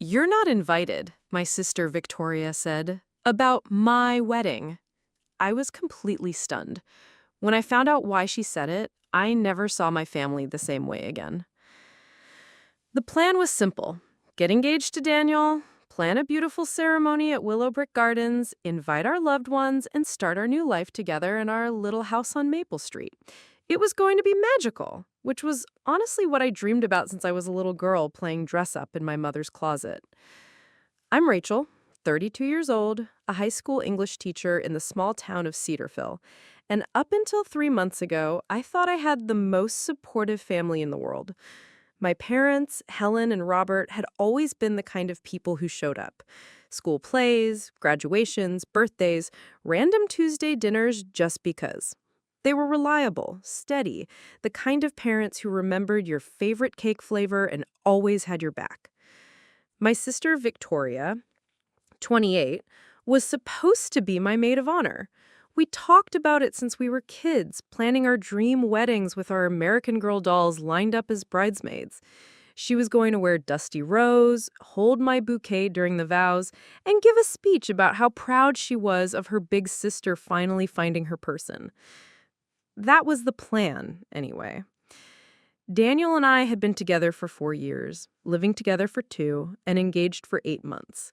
"You're not invited," my sister Victoria said, "about my wedding." I was completely stunned. When I found out why she said it, I never saw my family the same way again. The plan was simple: get engaged to Daniel, plan a beautiful ceremony at Willowbrook Gardens, invite our loved ones, and start our new life together in our little house on Maple Street. It was going to be magical, which was honestly what I dreamed about since I was a little girl playing dress up in my mother's closet. I'm Rachel, 32 years old, a high school English teacher in the small town of Cedarville. And up until 3 months ago, I thought I had the most supportive family in the world. My parents, Helen and Robert, had always been the kind of people who showed up. School plays, graduations, birthdays, random Tuesday dinners just because. They were reliable, steady, the kind of parents who remembered your favorite cake flavor and always had your back. My sister Victoria, 28, was supposed to be my maid of honor. We talked about it since we were kids, planning our dream weddings with our American Girl dolls lined up as bridesmaids. She was going to wear dusty rose, hold my bouquet during the vows, and give a speech about how proud she was of her big sister finally finding her person. That was the plan, anyway. Daniel and I had been together for 4 years, living together for 2, and engaged for 8 months.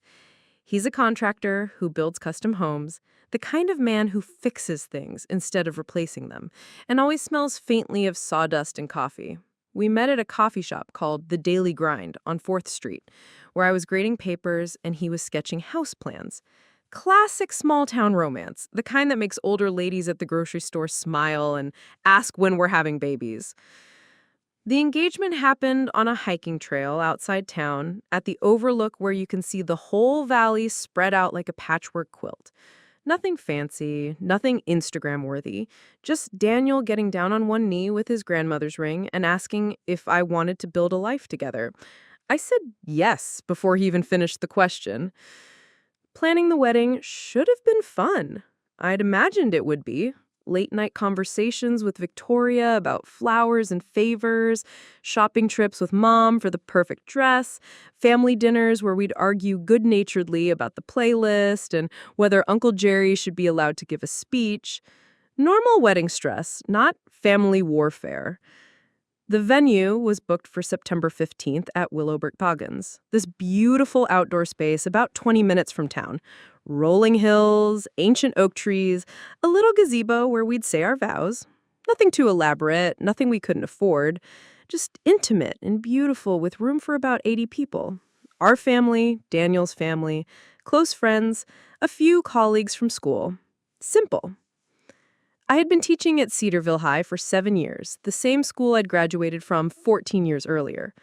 He's a contractor who builds custom homes, the kind of man who fixes things instead of replacing them, and always smells faintly of sawdust and coffee. We met at a coffee shop called The Daily Grind on 4th Street, where I was grading papers and he was sketching house plans. Classic small-town romance, the kind that makes older ladies at the grocery store smile and ask when we're having babies. The engagement happened on a hiking trail outside town at the overlook where you can see the whole valley spread out like a patchwork quilt. Nothing fancy, nothing Instagram-worthy, just Daniel getting down on one knee with his grandmother's ring and asking if I wanted to build a life together. I said yes before he even finished the question. Planning the wedding should have been fun. I'd imagined it would be. Late-night conversations with Victoria about flowers and favors, shopping trips with Mom for the perfect dress, family dinners where we'd argue good-naturedly about the playlist and whether Uncle Jerry should be allowed to give a speech. Normal wedding stress, not family warfare. The venue was booked for September 15th at Willowbrook Gardens, this beautiful outdoor space about 20 minutes from town. Rolling hills, ancient oak trees, a little gazebo where we'd say our vows. Nothing too elaborate, nothing we couldn't afford. Just intimate and beautiful with room for about 80 people. Our family, Daniel's family, close friends, a few colleagues from school. Simple. I had been teaching at Cedarville High for 7 years, the same school I'd graduated from 14 years earlier.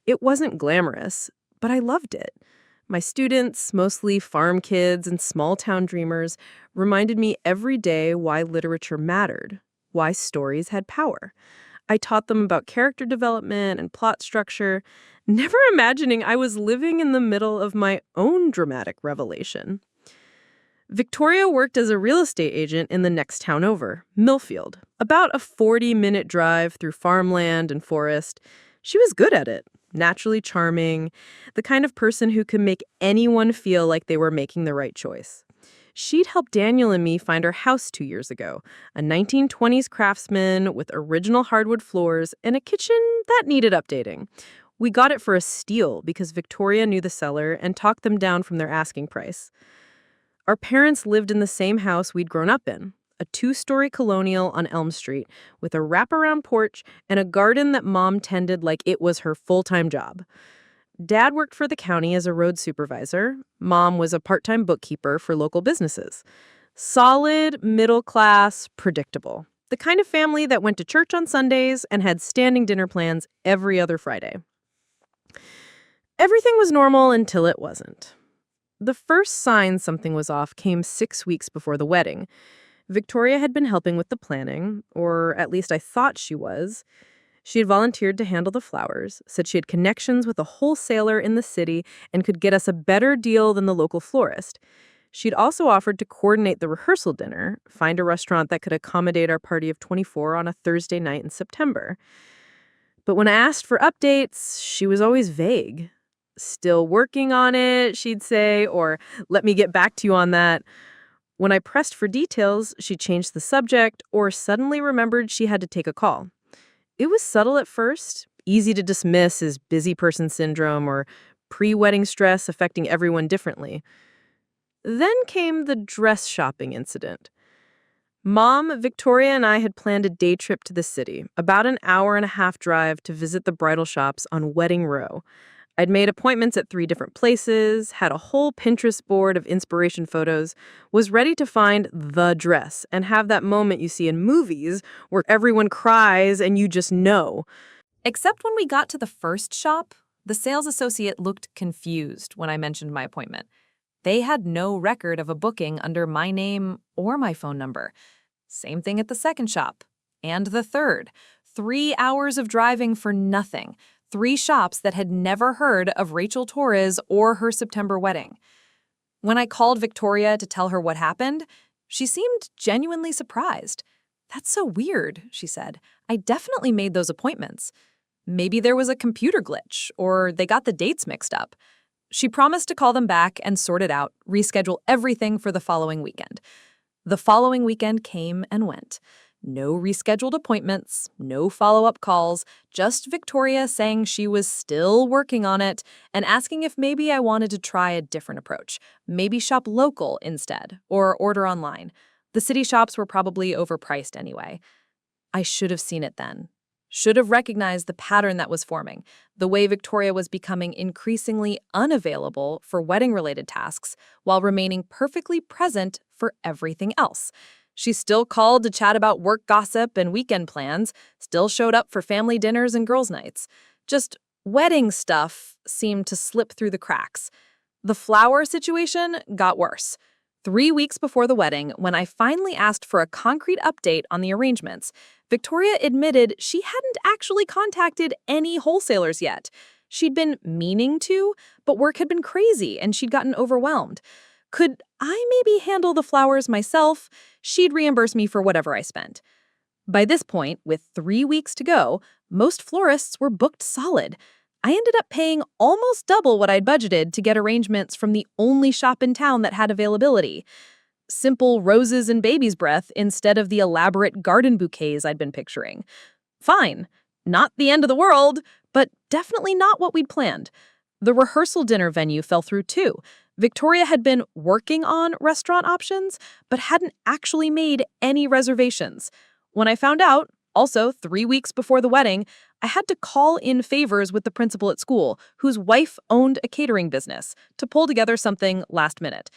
It wasn't glamorous, but I loved it. My students, mostly farm kids and small-town dreamers, reminded me every day why literature mattered, why stories had power. I taught them about character development and plot structure, never imagining I was living in the middle of my own dramatic revelation. Victoria worked as a real estate agent in the next town over, Millfield, about a 40-minute drive through farmland and forest. She was good at it, naturally charming, the kind of person who could make anyone feel like they were making the right choice. She'd helped Daniel and me find our house 2 years ago, a 1920s craftsman with original hardwood floors and a kitchen that needed updating. We got it for a steal because Victoria knew the seller and talked them down from their asking price. Our parents lived in the same house we'd grown up in, a 2-story colonial on Elm Street with a wraparound porch and a garden that Mom tended like it was her full-time job. Dad worked for the county as a road supervisor. Mom was a part-time bookkeeper for local businesses. Solid, middle-class, predictable. The kind of family that went to church on Sundays and had standing dinner plans every other Friday. Everything was normal until it wasn't. The first sign something was off came 6 weeks before the wedding. Victoria had been helping with the planning, or at least I thought she was. She had volunteered to handle the flowers, said she had connections with a wholesaler in the city and could get us a better deal than the local florist. She'd also offered to coordinate the rehearsal dinner, find a restaurant that could accommodate our party of 24 on a Thursday night in September. But when I asked for updates, she was always vague. "Still working on it," she'd say, or "Let me get back to you on that." When I pressed for details, she changed the subject or suddenly remembered she had to take a call. It was subtle at first, easy to dismiss as busy person syndrome or pre-wedding stress affecting everyone differently. Then came the dress shopping incident. Mom, Victoria, and I had planned a day trip to the city, about an hour and a half drive to visit the bridal shops on Wedding Row. I'd made appointments at 3 different places, had a whole Pinterest board of inspiration photos, was ready to find the dress and have that moment you see in movies where everyone cries and you just know. Except when we got to the first shop, the sales associate looked confused when I mentioned my appointment. They had no record of a booking under my name or my phone number. Same thing at the second shop. And the third. 3 hours of driving for nothing. 3 shops that had never heard of Rachel Torres or her September wedding. When I called Victoria to tell her what happened, she seemed genuinely surprised. "That's so weird," she said. "I definitely made those appointments. Maybe there was a computer glitch, or they got the dates mixed up." She promised to call them back and sort it out, reschedule everything for the following weekend. The following weekend came and went. No rescheduled appointments, no follow-up calls, just Victoria saying she was still working on it and asking if maybe I wanted to try a different approach, maybe shop local instead, or order online. The city shops were probably overpriced anyway. I should have seen it then. Should have recognized the pattern that was forming, the way Victoria was becoming increasingly unavailable for wedding-related tasks while remaining perfectly present for everything else. She still called to chat about work gossip and weekend plans, still showed up for family dinners and girls' nights. Just wedding stuff seemed to slip through the cracks. The flower situation got worse. 3 weeks before the wedding, when I finally asked for a concrete update on the arrangements, Victoria admitted she hadn't actually contacted any wholesalers yet. She'd been meaning to, but work had been crazy and she'd gotten overwhelmed. Could I maybe handle the flowers myself? She'd reimburse me for whatever I spent. By this point, with 3 weeks to go, most florists were booked solid. I ended up paying almost double what I'd budgeted to get arrangements from the only shop in town that had availability. Simple roses and baby's breath instead of the elaborate garden bouquets I'd been picturing. Fine. Not the end of the world, but definitely not what we'd planned. The rehearsal dinner venue fell through too. Victoria had been working on restaurant options, but hadn't actually made any reservations. When I found out, also 3 weeks before the wedding, I had to call in favors with the principal at school, whose wife owned a catering business, to pull together something last minute.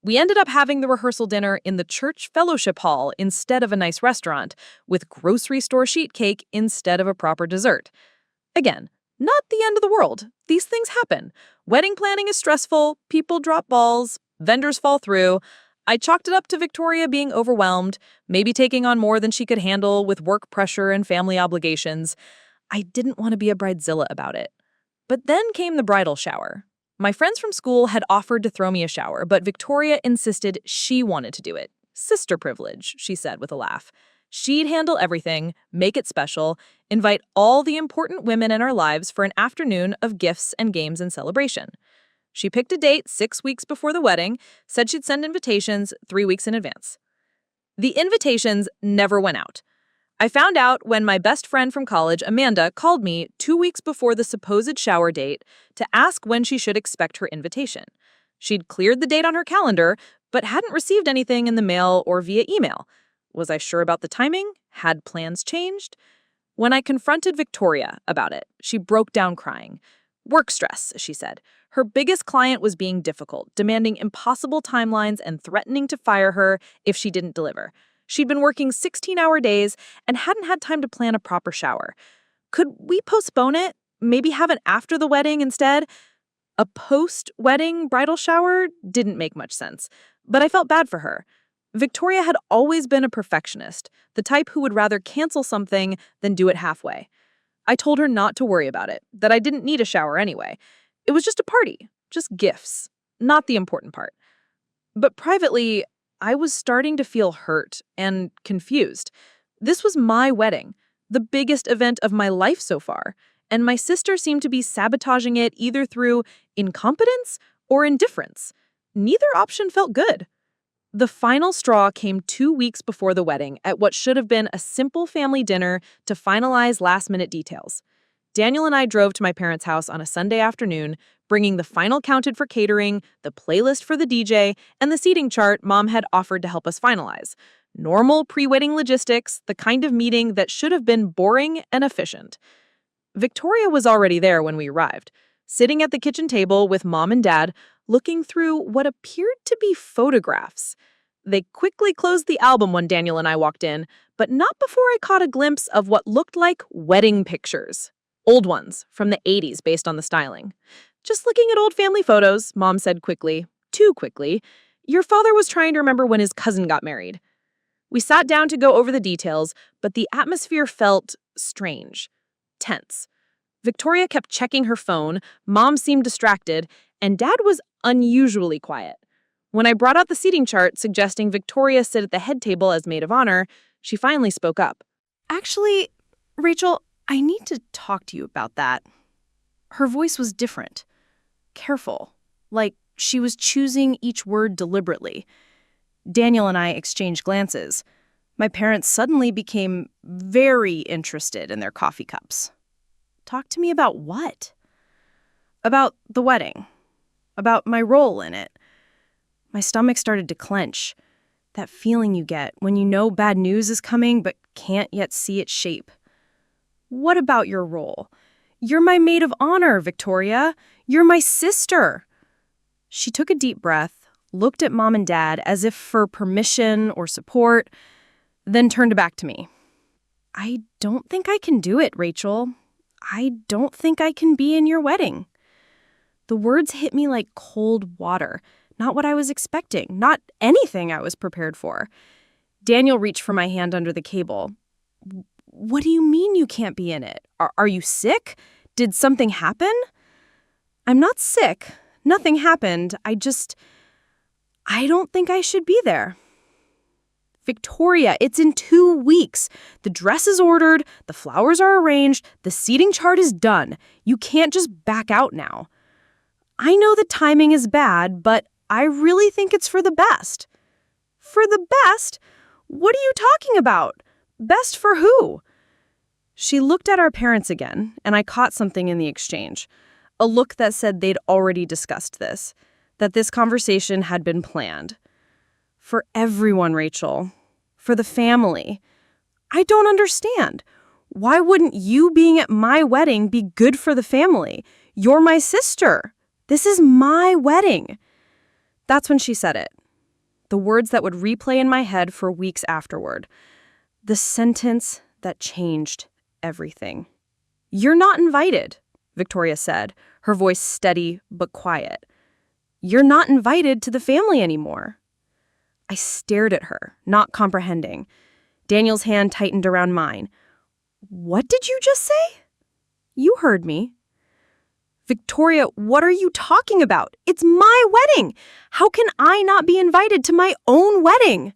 We ended up having the rehearsal dinner in the church fellowship hall instead of a nice restaurant, with grocery store sheet cake instead of a proper dessert. Again, not the end of the world. These things happen. Wedding planning is stressful, people drop balls, vendors fall through. I chalked it up to Victoria being overwhelmed, maybe taking on more than she could handle with work pressure and family obligations. I didn't want to be a bridezilla about it. But then came the bridal shower. My friends from school had offered to throw me a shower, but Victoria insisted she wanted to do it. Sister privilege, she said with a laugh. She'd handle everything, make it special, invite all the important women in our lives for an afternoon of gifts and games and celebration. She picked a date 6 weeks before the wedding, said she'd send invitations 3 weeks in advance. The invitations never went out. I found out when my best friend from college, Amanda, called me 2 weeks before the supposed shower date to ask when she should expect her invitation. She'd cleared the date on her calendar, but hadn't received anything in the mail or via email. Was I sure about the timing? Had plans changed? When I confronted Victoria about it, she broke down crying. Work stress, she said. Her biggest client was being difficult, demanding impossible timelines and threatening to fire her if she didn't deliver. She'd been working 16-hour days and hadn't had time to plan a proper shower. Could we postpone it? Maybe have it after the wedding instead? A post-wedding bridal shower didn't make much sense, but I felt bad for her. Victoria had always been a perfectionist, the type who would rather cancel something than do it halfway. I told her not to worry about it, that I didn't need a shower anyway. It was just a party, just gifts, not the important part. But privately, I was starting to feel hurt and confused. This was my wedding, the biggest event of my life so far, and my sister seemed to be sabotaging it either through incompetence or indifference. Neither option felt good. The final straw came 2 weeks before the wedding at what should have been a simple family dinner to finalize last-minute details. Daniel and I drove to my parents' house on a Sunday afternoon, bringing the final counted for catering, the playlist for the DJ, and the seating chart Mom had offered to help us finalize. Normal pre-wedding logistics, the kind of meeting that should have been boring and efficient. Victoria was already there when we arrived, sitting at the kitchen table with Mom and Dad, looking through what appeared to be photographs. They quickly closed the album when Daniel and I walked in, but not before I caught a glimpse of what looked like wedding pictures. Old ones, from the 80s based on the styling. "Just looking at old family photos," Mom said quickly. Too quickly. "Your father was trying to remember when his cousin got married." We sat down to go over the details, but the atmosphere felt strange, tense. Victoria kept checking her phone, Mom seemed distracted, and Dad was unusually quiet. When I brought out the seating chart suggesting Victoria sit at the head table as maid of honor, she finally spoke up. "Actually, Rachel, I need to talk to you about that." Her voice was different, careful, like she was choosing each word deliberately. Daniel and I exchanged glances. My parents suddenly became very interested in their coffee cups. "Talk to me about what?" "About the wedding. About my role in it." My stomach started to clench. That feeling you get when you know bad news is coming but can't yet see its shape. "What about your role? You're my maid of honor, Victoria. You're my sister." She took a deep breath, looked at Mom and Dad as if for permission or support, then turned back to me. "I don't think I can do it, Rachel. I don't think I can be in your wedding." The words hit me like cold water, not what I was expecting, not anything I was prepared for. Daniel reached for my hand under the cable. "What do you mean you can't be in it? Are you sick? Did something happen?" "I'm not sick. Nothing happened. I don't think I should be there." "Victoria, it's in 2 weeks. The dress is ordered, the flowers are arranged, the seating chart is done. You can't just back out now." "I know the timing is bad, but I really think it's for the best." "For the best? What are you talking about? Best for who?" She looked at our parents again, and I caught something in the exchange. A look that said they'd already discussed this, that this conversation had been planned. "For everyone, Rachel. For the family. I don't understand. Why wouldn't you being at my wedding be good for the family? You're my sister. This is my wedding." That's when she said it. The words that would replay in my head for weeks afterward. The sentence that changed everything. "You're not invited," Victoria said, her voice steady but quiet. "You're not invited to the family anymore." I stared at her, not comprehending. Daniel's hand tightened around mine. "What did you just say?" "You heard me." "Victoria, what are you talking about? It's my wedding. How can I not be invited to my own wedding?"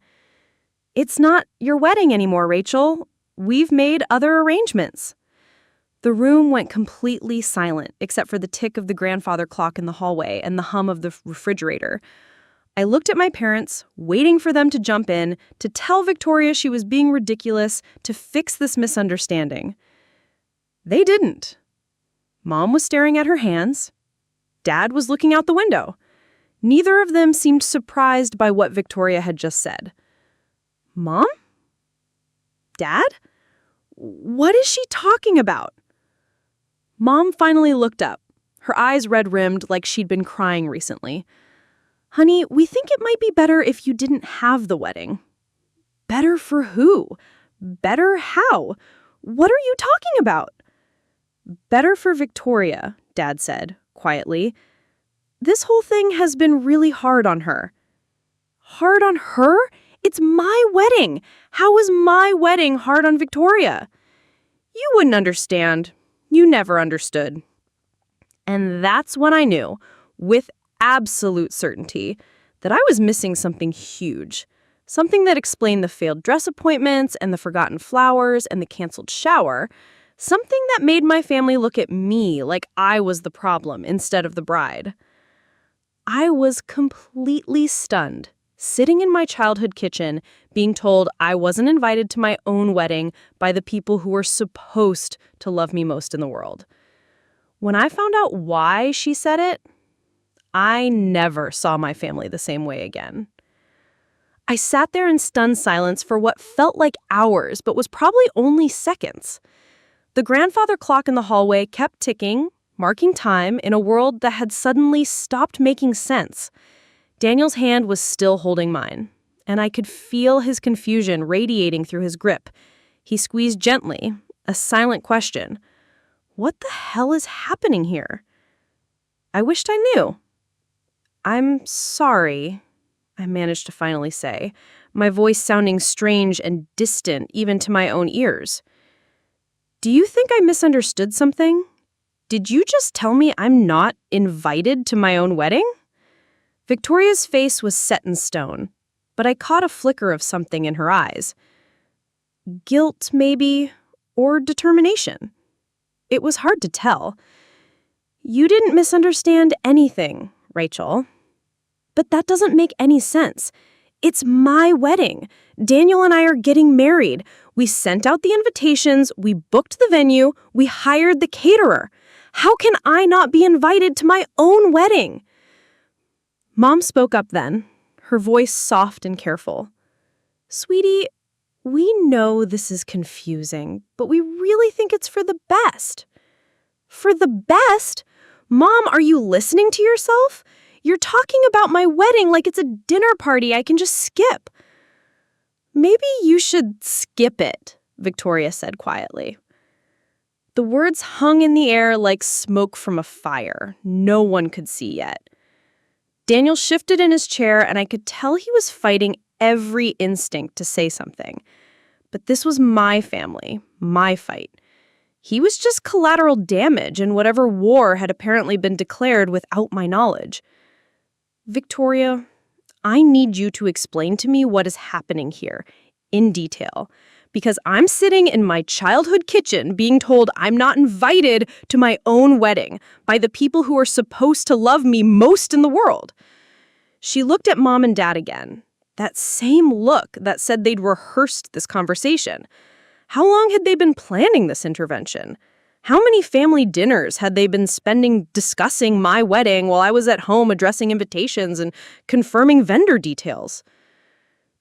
"It's not your wedding anymore, Rachel. We've made other arrangements." The room went completely silent, except for the tick of the grandfather clock in the hallway and the hum of the refrigerator. I looked at my parents, waiting for them to jump in, to tell Victoria she was being ridiculous, to fix this misunderstanding. They didn't. Mom was staring at her hands. Dad was looking out the window. Neither of them seemed surprised by what Victoria had just said. "Mom? Dad? What is she talking about?" Mom finally looked up, her eyes red-rimmed like she'd been crying recently. "Honey, we think it might be better if you didn't have the wedding." "Better for who? Better how? What are you talking about?" "Better for Victoria," Dad said, quietly. "This whole thing has been really hard on her." "Hard on her? It's my wedding. How is my wedding hard on Victoria?" "You wouldn't understand. You never understood." And that's when I knew, with absolute certainty, that I was missing something huge. Something that explained the failed dress appointments and the forgotten flowers and the canceled shower. Something that made my family look at me like I was the problem instead of the bride. I was completely stunned, sitting in my childhood kitchen, being told I wasn't invited to my own wedding by the people who were supposed to love me most in the world. When I found out why she said it, I never saw my family the same way again. I sat there in stunned silence for what felt like hours, but was probably only seconds. The grandfather clock in the hallway kept ticking, marking time in a world that had suddenly stopped making sense. Daniel's hand was still holding mine, and I could feel his confusion radiating through his grip. He squeezed gently, a silent question. What the hell is happening here? I wished I knew. I'm sorry, I managed to finally say, my voice sounding strange and distant even to my own ears. Do you think I misunderstood something? Did you just tell me I'm not invited to my own wedding? Victoria's face was set in stone, but I caught a flicker of something in her eyes. Guilt, maybe, or determination. It was hard to tell. You didn't misunderstand anything, Rachel. But that doesn't make any sense. It's my wedding. Daniel and I are getting married. We sent out the invitations, we booked the venue, we hired the caterer. How can I not be invited to my own wedding? Mom spoke up then, her voice soft and careful. Sweetie, we know this is confusing, but we really think it's for the best. For the best? Mom, are you listening to yourself? You're talking about my wedding like it's a dinner party I can just skip. Maybe you should skip it, Victoria said quietly. The words hung in the air like smoke from a fire no one could see yet. Daniel shifted in his chair, and I could tell he was fighting every instinct to say something. But this was my family, my fight. He was just collateral damage in whatever war had apparently been declared without my knowledge. Victoria, I need you to explain to me what is happening here, in detail, because I'm sitting in my childhood kitchen being told I'm not invited to my own wedding by the people who are supposed to love me most in the world. She looked at Mom and Dad again, that same look that said they'd rehearsed this conversation. How long had they been planning this intervention? How many family dinners had they been spending discussing my wedding while I was at home addressing invitations and confirming vendor details?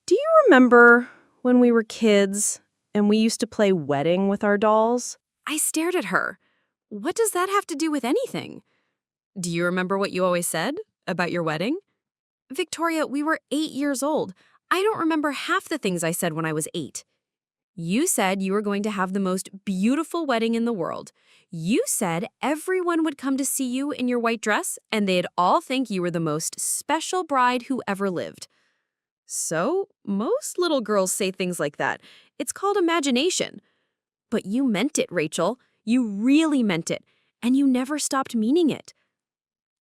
Do you remember when we were kids and we used to play wedding with our dolls? I stared at her. What does that have to do with anything? Do you remember what you always said about your wedding? Victoria, we were 8 years old. I don't remember half the things I said when I was 8. You said you were going to have the most beautiful wedding in the world. You said everyone would come to see you in your white dress and they'd all think you were the most special bride who ever lived. So, most little girls say things like that. It's called imagination. But you meant it, Rachel. You really meant it. And you never stopped meaning it.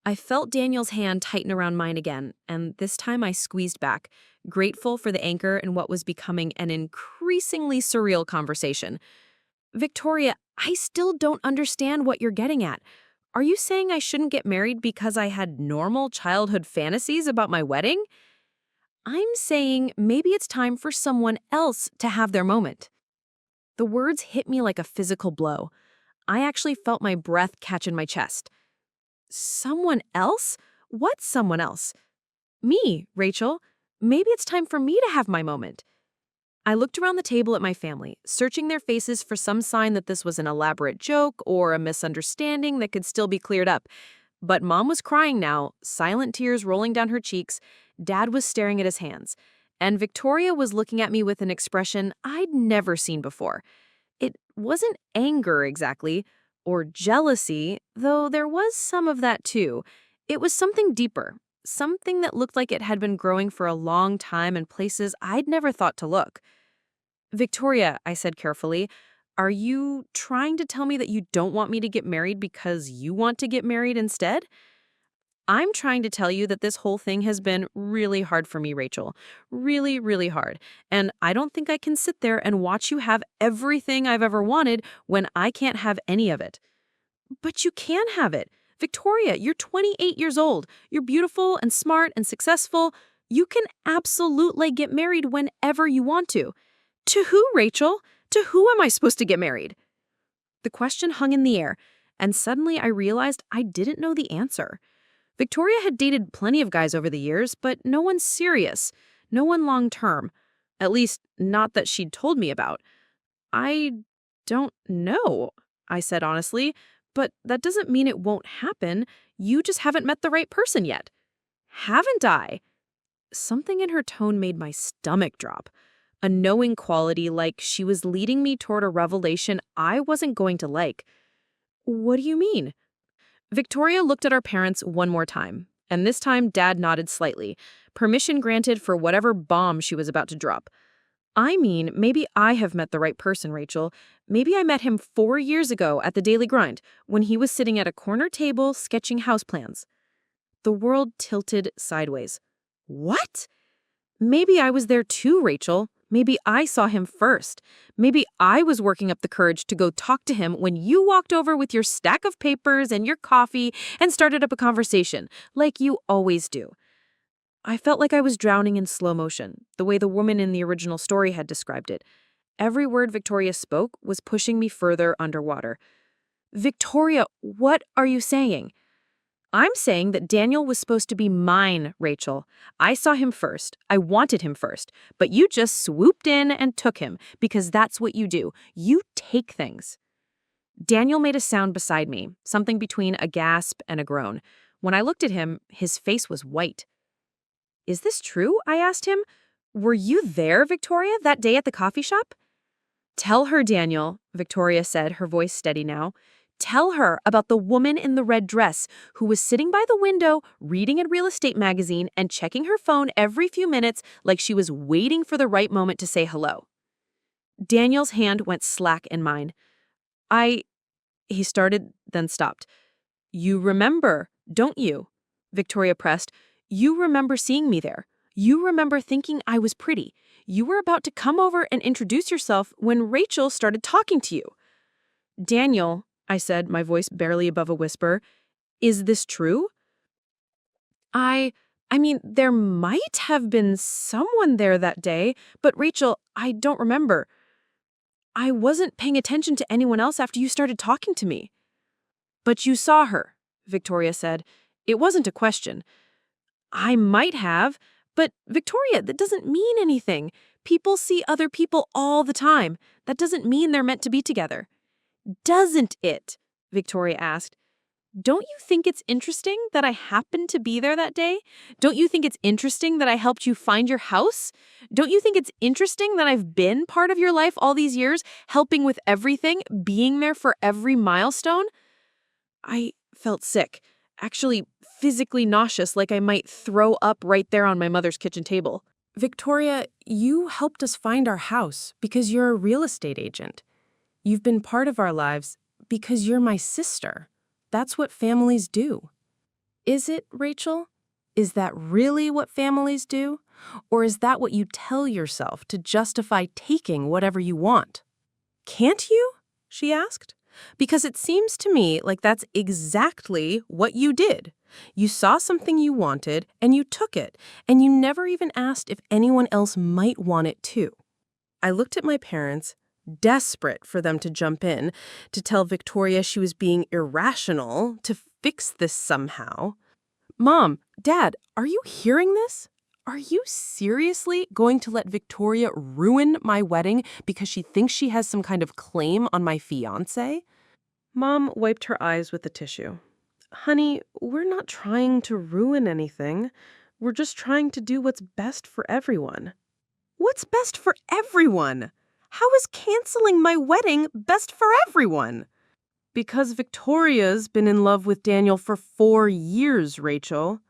I felt Daniel's hand tighten around mine again, and this time I squeezed back, grateful for the anchor in what was becoming an increasingly surreal conversation. Victoria, I still don't understand what you're getting at. Are you saying I shouldn't get married because I had normal childhood fantasies about my wedding? I'm saying maybe it's time for someone else to have their moment. The words hit me like a physical blow. I actually felt my breath catch in my chest. Someone else? What's someone else? Me, Rachel. Maybe it's time for me to have my moment. I looked around the table at my family, searching their faces for some sign that this was an elaborate joke or a misunderstanding that could still be cleared up. But Mom was crying now, silent tears rolling down her cheeks. Dad was staring at his hands. And Victoria was looking at me with an expression I'd never seen before. It wasn't anger exactly, or jealousy, though there was some of that too. It was something deeper, something that looked like it had been growing for a long time in places I'd never thought to look. Victoria, I said carefully, are you trying to tell me that you don't want me to get married because you want to get married instead? I'm trying to tell you that this whole thing has been really hard for me, Rachel. Really, really hard. And I don't think I can sit there and watch you have everything I've ever wanted when I can't have any of it. But you can have it. Victoria, you're 28 years old. You're beautiful and smart and successful. You can absolutely get married whenever you want to. To who, Rachel? To who am I supposed to get married? The question hung in the air, and suddenly I realized I didn't know the answer. Victoria had dated plenty of guys over the years, but no one serious, no one long-term. At least, not that she'd told me about. I don't know, I said honestly, but that doesn't mean it won't happen. You just haven't met the right person yet. Haven't I? Something in her tone made my stomach drop. A knowing quality, like she was leading me toward a revelation I wasn't going to like. What do you mean? Victoria looked at our parents one more time, and this time Dad nodded slightly, permission granted for whatever bomb she was about to drop. I mean, maybe I have met the right person, Rachel. Maybe I met him 4 years ago at the Daily Grind, when he was sitting at a corner table sketching house plans. The world tilted sideways. What? Maybe I was there too, Rachel. Maybe I saw him first. Maybe I was working up the courage to go talk to him when you walked over with your stack of papers and your coffee and started up a conversation, like you always do. I felt like I was drowning in slow motion, the way the woman in the original story had described it. Every word Victoria spoke was pushing me further underwater. Victoria, what are you saying? I'm saying that Daniel was supposed to be mine, Rachel. I saw him first. I wanted him first. But you just swooped in and took him, because that's what you do. You take things. Daniel made a sound beside me, something between a gasp and a groan. When I looked at him, his face was white. Is this true? I asked him. Were you there, Victoria, that day at the coffee shop? Tell her, Daniel, Victoria said, her voice steady now. Tell her about the woman in the red dress who was sitting by the window, reading a real estate magazine and checking her phone every few minutes like she was waiting for the right moment to say hello. Daniel's hand went slack in mine. He started, then stopped. You remember, don't you? Victoria pressed. You remember seeing me there. You remember thinking I was pretty. You were about to come over and introduce yourself when Rachel started talking to you. Daniel, I said, my voice barely above a whisper, is this true? I mean, there might have been someone there that day, but Rachel, I don't remember. I wasn't paying attention to anyone else after you started talking to me. But you saw her, Victoria said. It wasn't a question. I might have, but Victoria, that doesn't mean anything. People see other people all the time. That doesn't mean they're meant to be together. Doesn't it? Victoria asked. Don't you think it's interesting that I happened to be there that day? Don't you think it's interesting that I helped you find your house? Don't you think it's interesting that I've been part of your life all these years, helping with everything, being there for every milestone? I felt sick, actually physically nauseous, like I might throw up right there on my mother's kitchen table. Victoria, you helped us find our house because you're a real estate agent. You've been part of our lives because you're my sister. That's what families do. Is it, Rachel? Is that really what families do? Or is that what you tell yourself to justify taking whatever you want? Can't you? She asked. Because it seems to me like that's exactly what you did. You saw something you wanted and you took it, and you never even asked if anyone else might want it too. I looked at my parents, desperate for them to jump in, to tell Victoria she was being irrational, to fix this somehow. Mom, Dad, are you hearing this? Are you seriously going to let Victoria ruin my wedding because she thinks she has some kind of claim on my fiancé? Mom wiped her eyes with a tissue. Honey, we're not trying to ruin anything. We're just trying to do what's best for everyone. What's best for everyone? How is canceling my wedding best for everyone? Because Victoria's been in love with Daniel for 4 years, Rachel.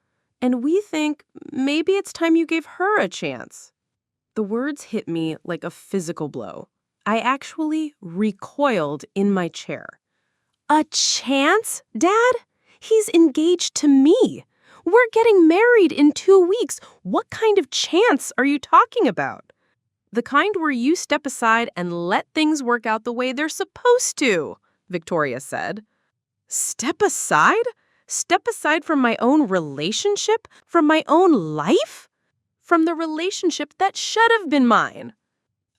And we think maybe it's time you gave her a chance. The words hit me like a physical blow. I actually recoiled in my chair. A chance, Dad? He's engaged to me. We're getting married in 2 weeks. What kind of chance are you talking about? The kind where you step aside and let things work out the way they're supposed to, Victoria said. Step aside? Step aside from my own relationship? From my own life? From the relationship that should have been mine.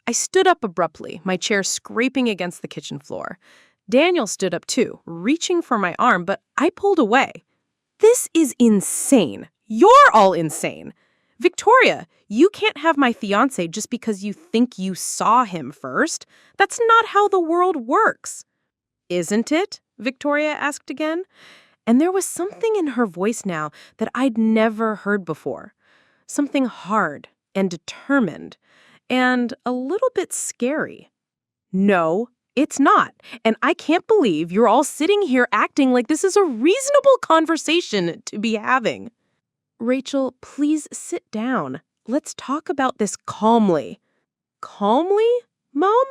I stood up abruptly, my chair scraping against the kitchen floor. Daniel stood up too, reaching for my arm, but I pulled away. This is insane. You're all insane. Victoria, you can't have my fiancé just because you think you saw him first. That's not how the world works. Isn't it? Victoria asked again. And there was something in her voice now that I'd never heard before. Something hard and determined and a little bit scary. No, it's not. And I can't believe you're all sitting here acting like this is a reasonable conversation to be having. Rachel, please sit down. Let's talk about this calmly. Calmly, Mom?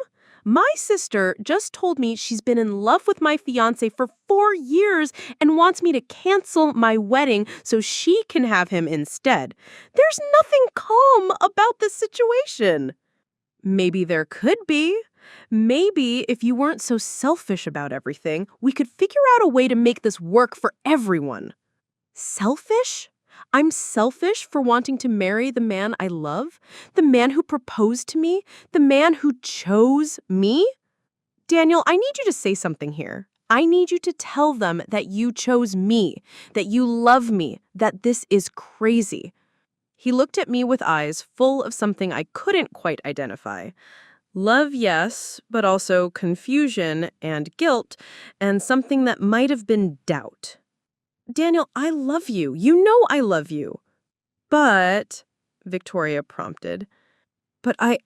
My sister just told me she's been in love with my fiancé for 4 years and wants me to cancel my wedding so she can have him instead. There's nothing calm about this situation. Maybe there could be. Maybe if you weren't so selfish about everything, we could figure out a way to make this work for everyone. Selfish? I'm selfish for wanting to marry the man I love? The man who proposed to me? The man who chose me? Daniel, I need you to say something here. I need you to tell them that you chose me, that you love me, that this is crazy. He looked at me with eyes full of something I couldn't quite identify. Love, yes, but also confusion and guilt, and something that might have been doubt. Daniel, I love you. You know I love you. But, Victoria prompted, but I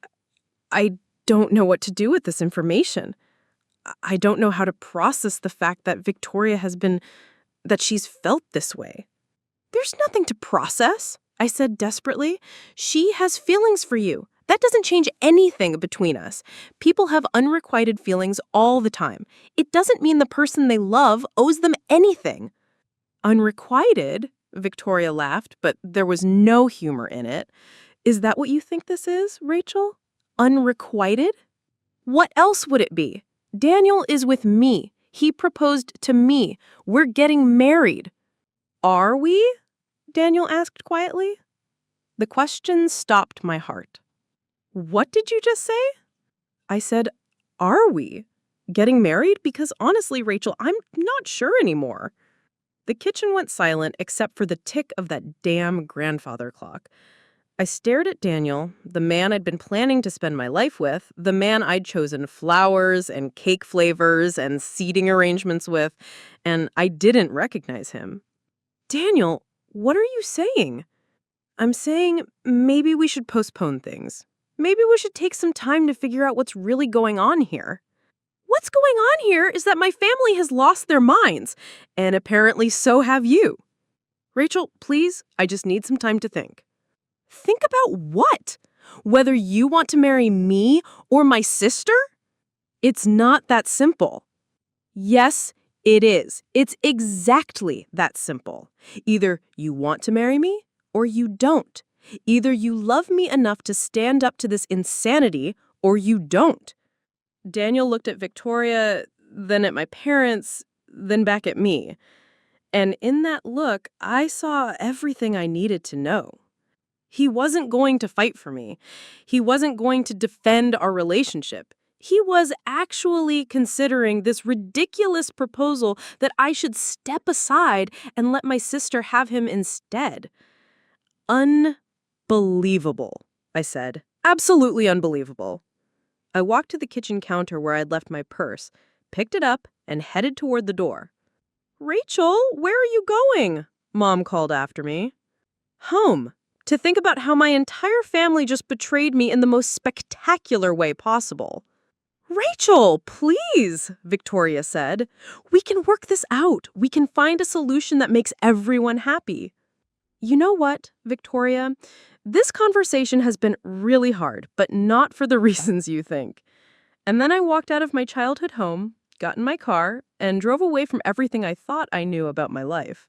don't know what to do with this information. I don't know how to process the fact that Victoria that she's felt this way. There's nothing to process, I said desperately. She has feelings for you. That doesn't change anything between us. People have unrequited feelings all the time. It doesn't mean the person they love owes them anything. Unrequited? Victoria laughed, but there was no humor in it. Is that what you think this is, Rachel? Unrequited? What else would it be? Daniel is with me. He proposed to me. We're getting married. Are we? Daniel asked quietly. The question stopped my heart. What did you just say? I said, are we getting married? Because honestly, Rachel, I'm not sure anymore. The kitchen went silent except for the tick of that damn grandfather clock. I stared at Daniel, the man I'd been planning to spend my life with, the man I'd chosen flowers and cake flavors and seating arrangements with, and I didn't recognize him. Daniel, what are you saying? I'm saying maybe we should postpone things. Maybe we should take some time to figure out what's really going on here. What's going on here is that my family has lost their minds, and apparently so have you. Rachel, please, I just need some time to think. Think about what? Whether you want to marry me or my sister? It's not that simple. Yes, it is. It's exactly that simple. Either you want to marry me or you don't. Either you love me enough to stand up to this insanity or you don't. Daniel looked at Victoria, then at my parents, then back at me. And in that look, I saw everything I needed to know. He wasn't going to fight for me. He wasn't going to defend our relationship. He was actually considering this ridiculous proposal that I should step aside and let my sister have him instead. Unbelievable, I said. Absolutely unbelievable. I walked to the kitchen counter where I'd left my purse, picked it up, and headed toward the door. Rachel, where are you going? Mom called after me. Home, to think about how my entire family just betrayed me in the most spectacular way possible. Rachel, please, Victoria said. We can work this out. We can find a solution that makes everyone happy. You know what, Victoria? This conversation has been really hard, but not for the reasons you think. And then I walked out of my childhood home, got in my car, and drove away from everything I thought I knew about my life.